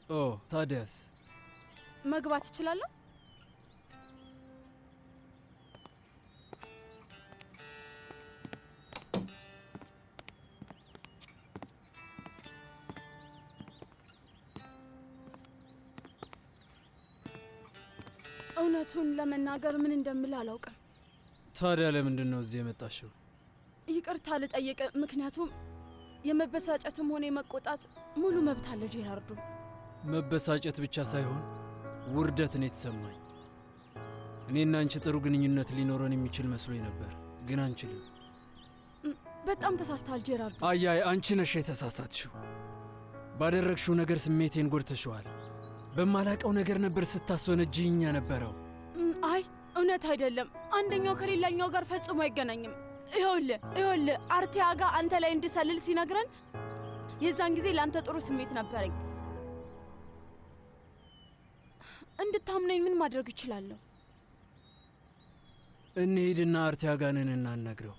ኦ ታዲያስ መግባት እችላለሁ? እውነቱን ለመናገር ምን እንደምል አላውቅም። ታዲያ ለምንድን ነው እዚህ የመጣሽው? ይቅርታ ልጠይቅ፣ ምክንያቱም የመበሳጨትም ሆነ የመቆጣት ሙሉ መብት አለ ጄራርዶ። መበሳጨት ብቻ ሳይሆን ውርደት ነው የተሰማኝ። እኔና አንቺ ጥሩ ግንኙነት ሊኖረን የሚችል መስሎኝ ነበር፣ ግን አንችልም። በጣም ተሳስተሃል ጄራርዶ። አያይ አንቺ ነሽ የተሳሳትሽው። ባደረግሽው ነገር ስሜቴን ጎድተሽዋል። በማላቀው ነገር ነበር ስታስወነጅኝ ነበረው። አይ እውነት አይደለም። አንደኛው ከሌላኛው ጋር ፈጽሞ አይገናኝም። ይኸውልህ አርቲያጋ አንተ ላይ እንድሰልል ሲነግረን የዛን ጊዜ ለአንተ ጥሩ ስሜት ነበረኝ። እንድታምነኝ ምን ማድረግ እችላለሁ? እንሂድና አርቲያጋንን እናናግረው።